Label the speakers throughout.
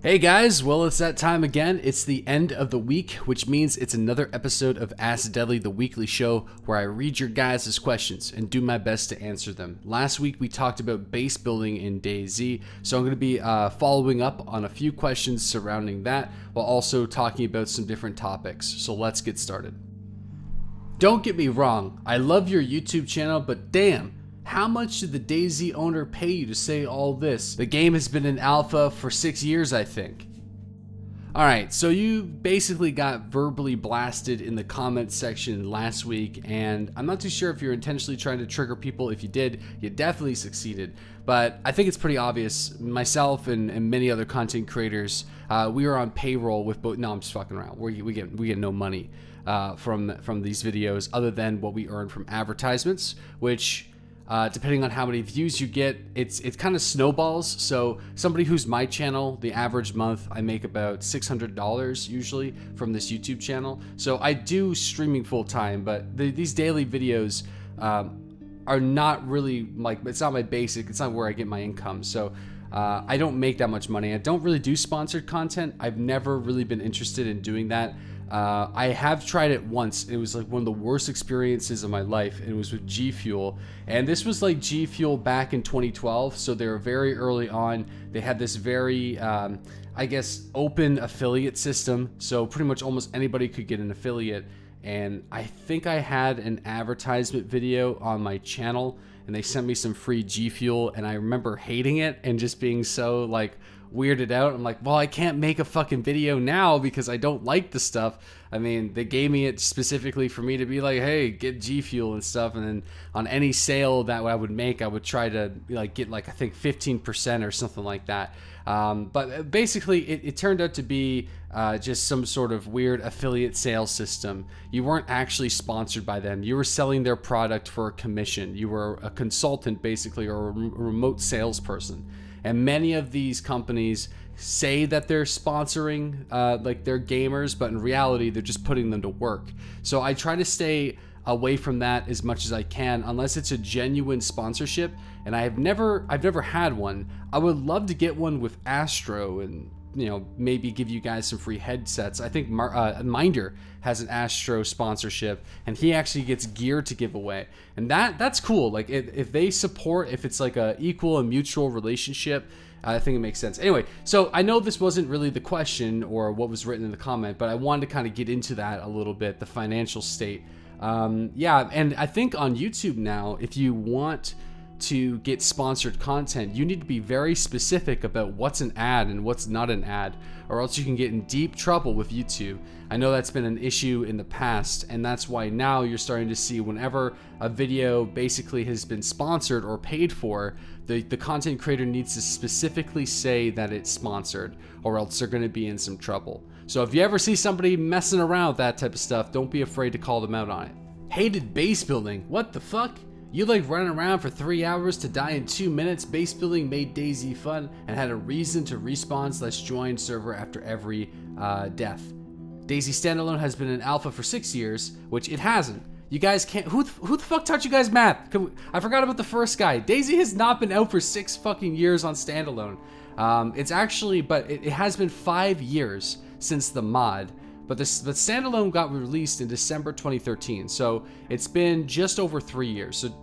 Speaker 1: Hey guys, well it's that time again. It's the end of the week, which means it's another episode of Ask Deadly, the weekly show where I read your guys' questions and do my best to answer them. Last week we talked about base building in DayZ, so I'm going to be following up on a few questions surrounding that while also talking about some different topics. So let's get started. Don't get me wrong, I love your YouTube channel, but damn, how much did the DayZ owner pay you to say all this? The game has been in alpha for 6 years, I think. Alright, so you basically got verbally blasted in the comment section last week, and I'm not too sure if you're intentionally trying to trigger people. If you did, you definitely succeeded. But I think it's pretty obvious. Myself and many other content creators, we are on payroll with both. No, I'm just fucking around. We get no money from these videos other than what we earn from advertisements, which depending on how many views you get, it kind of snowballs. So somebody who's my channel, the average month, I make about $600 usually from this YouTube channel. So I do streaming full time, but these daily videos are not really like, it's not my basic, it's not where I get my income. So I don't make that much money. I don't really do sponsored content. I've never really been interested in doing that. I have tried it once. It was like one of the worst experiences of my life. And it was with G Fuel, and this was like G Fuel back in 2012. So they were very early on. They had this very, I guess, open affiliate system. So pretty much almost anybody could get an affiliate. And I think I had an advertisement video on my channel, and they sent me some free G Fuel, and I remember hating it and just being so like weirded out. I'm like, well, I can't make a fucking video now because I don't like the stuff. I mean, they gave me it specifically for me to be like, hey, get G Fuel and stuff, and then on any sale that I would make, I would try to like get like, I think 15% or something like that. But basically it turned out to be just some sort of weird affiliate sales system. You weren't actually sponsored by them. You were selling their product for a commission. You were a consultant basically, or a remote salesperson. And many of these companies say that they're sponsoring like their gamers, but in reality, they're just putting them to work. So I try to stay away from that as much as I can, unless it's a genuine sponsorship. And I've never had one. I would love to get one with Astro, and maybe give you guys some free headsets. I think Minder has an Astro sponsorship, and he actually gets gear to give away, and that's cool. Like if they support, if it's like a equal and mutual relationship, I think it makes sense. Anyway, so I know this wasn't really the question or what was written in the comment, but I wanted to kind of get into that a little bit, the financial state. Yeah, and I think on YouTube now, if you want to get sponsored content, you need to be very specific about what's an ad and what's not an ad, or else you can get in deep trouble with YouTube. I know that's been an issue in the past, and that's why now you're starting to see whenever a video basically has been sponsored or paid for, the content creator needs to specifically say that it's sponsored, or else they're going to be in some trouble. So if you ever see somebody messing around with that type of stuff, don't be afraid to call them out on it. Hated base building. What the fuck? You like running around for 3 hours to die in 2 minutes? Base building made DayZ fun and had a reason to respawn/join server after every death. DayZ standalone has been in alpha for 6 years, which it hasn't. You guys can't. Who the fuck taught you guys math? I forgot about the first guy. DayZ has not been out for 6 fucking years on standalone. It's actually, but it has been 5 years since the mod. But the standalone got released in December 2013, so it's been just over 3 years. So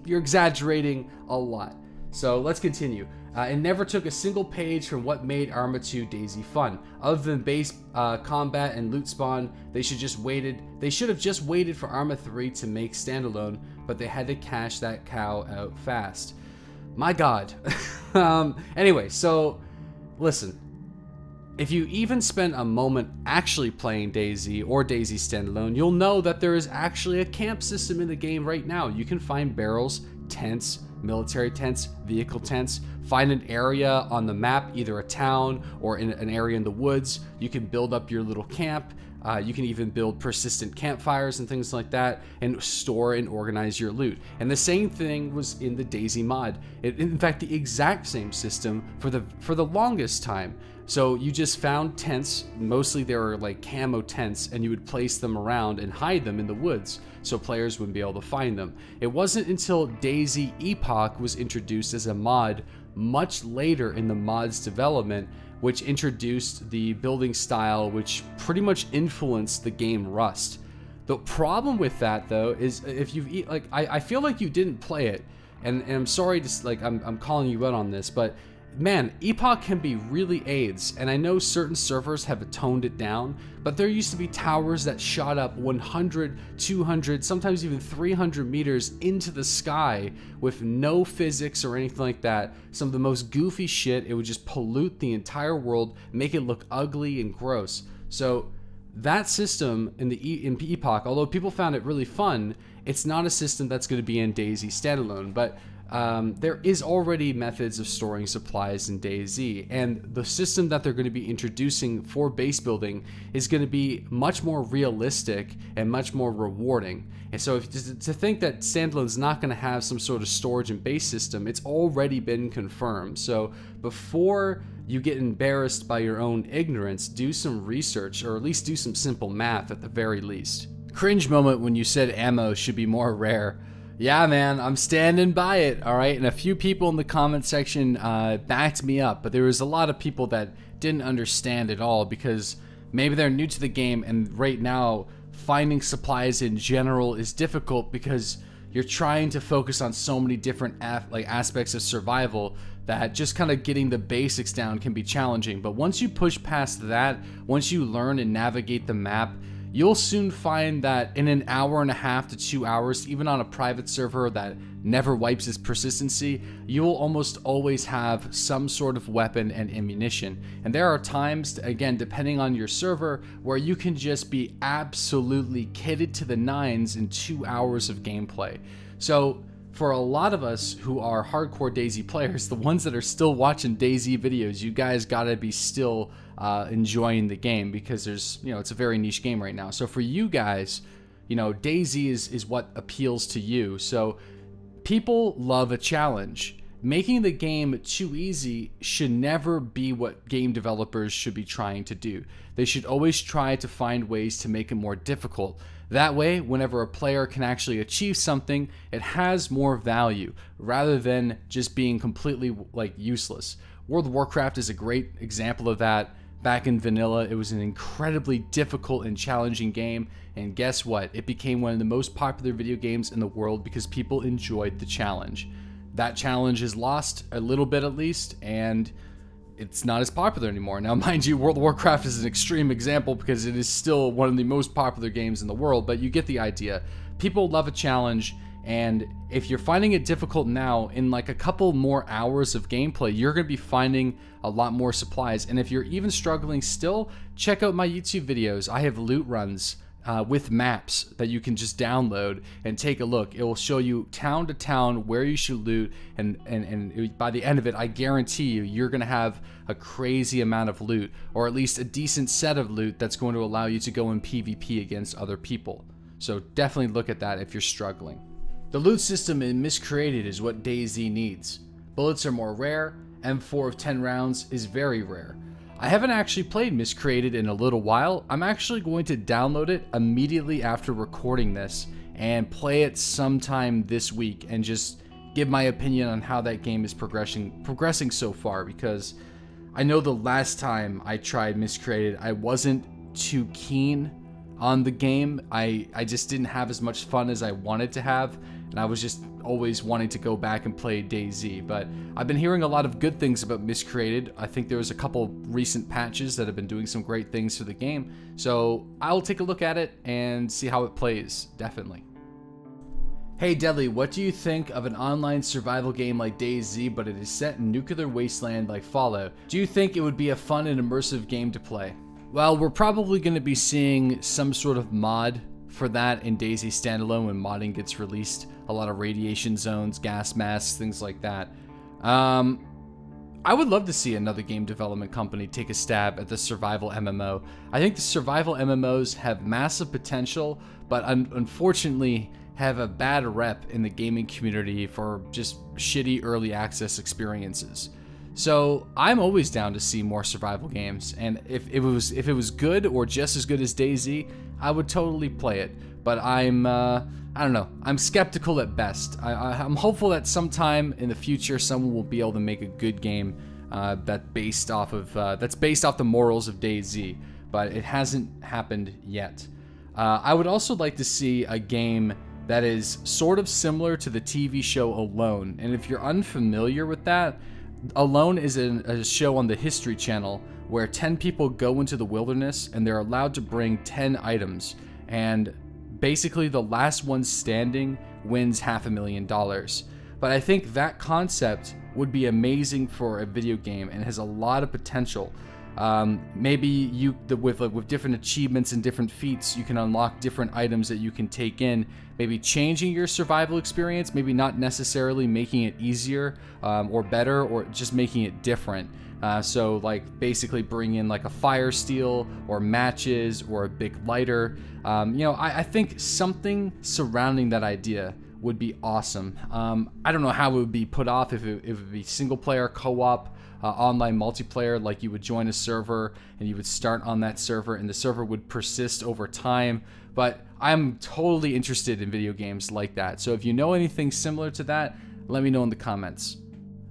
Speaker 1: you're exaggerating a lot. So let's continue. It never took a single page from what made Arma 2 DayZ fun. Other than base combat and loot spawn, they should have just waited for Arma 3 to make standalone, but they had to cash that cow out fast. My God. Anyway, so listen. If you even spend a moment actually playing DayZ or DayZ standalone, you'll know that there is actually a camp system in the game right now. You can find barrels, tents, military tents, vehicle tents, find an area on the map, either a town or in an area in the woods. You can build up your little camp. You can even build persistent campfires and things like that, and store and organize your loot. And the same thing was in the DayZ mod. In fact, the exact same system for the longest time. So you just found tents, mostly they were like camo tents, and you would place them around and hide them in the woods so players wouldn't be able to find them. It wasn't until DayZ Epoch was introduced as a mod much later in the mod's development which introduced the building style, which pretty much influenced the game Rust. The problem with that, though, is if you've I feel like you didn't play it, and I'm sorry to I'm calling you out on this, but man, Epoch can be really AIDS, and I know certain servers have toned it down, but there used to be towers that shot up 100, 200, sometimes even 300 meters into the sky with no physics or anything like that. Some of the most goofy shit. It would just pollute the entire world, make it look ugly and gross. So that system in Epoch, although people found it really fun, it's not a system that's going to be in DayZ standalone, but there is already methods of storing supplies in DayZ, and the system that they're going to be introducing for base building is going to be much more realistic and much more rewarding. And so to think that standalone's not going to have some sort of storage and base system, it's already been confirmed. So before you get embarrassed by your own ignorance, do some research, or at least do some simple math at the very least. Cringe moment when you said ammo should be more rare. Yeah, man, I'm standing by it, all right? And a few people in the comment section backed me up, but there was a lot of people that didn't understand at all because maybe they're new to the game, and right now finding supplies in general is difficult because you're trying to focus on so many different aspects of survival that just kind of getting the basics down can be challenging. But once you push past that, once you learn and navigate the map, you'll soon find that in an hour and a half to 2 hours, even on a private server that never wipes its persistency, you will almost always have some sort of weapon and ammunition. And there are times, again, depending on your server, where you can just be absolutely kitted to the nines in 2 hours of gameplay. So for a lot of us who are hardcore DayZ players, the ones that are still watching DayZ videos, you guys gotta be still enjoying the game, because there's, it's a very niche game right now. So for you guys, DayZ is what appeals to you. So people love a challenge. Making the game too easy should never be what game developers should be trying to do. They should always try to find ways to make it more difficult. That way, whenever a player can actually achieve something, it has more value rather than just being completely useless. World of Warcraft is a great example of that. Back in vanilla, it was an incredibly difficult and challenging game, and guess what? It became one of the most popular video games in the world because people enjoyed the challenge. That challenge is lost a little bit at least, and it's not as popular anymore. Now, mind you, World of Warcraft is an extreme example because it is still one of the most popular games in the world, but you get the idea. People love a challenge, and if you're finding it difficult now, in like a couple more hours of gameplay, you're going to be finding a lot more supplies. And if you're even struggling still, check out my YouTube videos. I have loot runs with maps that you can just download and take a look. It will show you town to town where you should loot, and by the end of it, I guarantee you're going to have a crazy amount of loot, or at least a decent set of loot that's going to allow you to go in PvP against other people. So definitely look at that if you're struggling. The loot system in Miscreated is what DayZ needs. Bullets are more rare, M4 of 10 rounds is very rare. I haven't actually played Miscreated in a little while. I'm actually going to download it immediately after recording this and play it sometime this week and just give my opinion on how that game is progressing so far, because I know the last time I tried Miscreated, I wasn't too keen on the game. I just didn't have as much fun as I wanted to have, and I was just always wanting to go back and play DayZ. But I've been hearing a lot of good things about Miscreated. I think there was a couple recent patches that have been doing some great things for the game, so I'll take a look at it and see how it plays, definitely. Hey Deadly, what do you think of an online survival game like DayZ, but it is set in nuclear wasteland like Fallout? Do you think it would be a fun and immersive game to play? Well, we're probably going to be seeing some sort of mod for that in DayZ standalone when modding gets released. A lot of radiation zones, gas masks, things like that. I would love to see another game development company take a stab at the survival MMO. I think the survival MMOs have massive potential, but unfortunately have a bad rep in the gaming community for just shitty early access experiences. So I'm always down to see more survival games, and if it was good or just as good as DayZ, I would totally play it. But I don't know, I'm skeptical at best. I'm hopeful that sometime in the future someone will be able to make a good game that's based off the morals of DayZ, but it hasn't happened yet. I would also like to see a game that is sort of similar to the TV show Alone. And if you're unfamiliar with that, Alone is a show on the History Channel where 10 people go into the wilderness and they're allowed to bring 10 items. And basically the last one standing wins $500,000. But I think that concept would be amazing for a video game and has a lot of potential. Maybe with different achievements and different feats, you can unlock different items that you can take in, maybe changing your survival experience, maybe not necessarily making it easier or better, or just making it different. So like basically bring in like a fire steel or matches or a big lighter. I think something surrounding that idea would be awesome. I don't know how it would be put off, if it would be single player, co-op, online multiplayer, like you would join a server and you would start on that server and the server would persist over time. But I'm totally interested in video games like that. So if you know anything similar to that, let me know in the comments.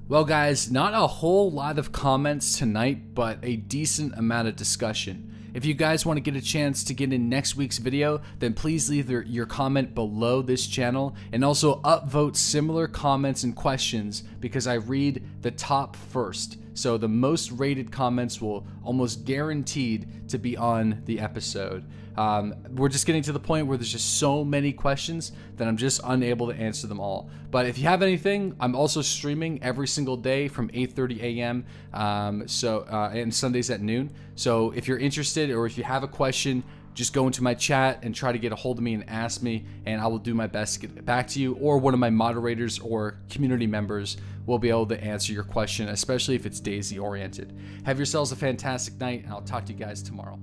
Speaker 1: Well guys, not a whole lot of comments tonight, but a decent amount of discussion. If you guys want to get a chance to get in next week's video, then please leave your comment below this channel, and also upvote similar comments and questions, because I read the top first. So the most rated comments will almost guaranteed to be on the episode. We're just getting to the point where there's just so many questions that I'm just unable to answer them all. But if you have anything, I'm also streaming every single day from 8:30 a.m. And Sundays at noon. So if you're interested or if you have a question, just go into my chat and try to get a hold of me and ask me, and I will do my best to get back to you, or one of my moderators or community members will be able to answer your question, especially if it's DayZ oriented. Have yourselves a fantastic night, and I'll talk to you guys tomorrow.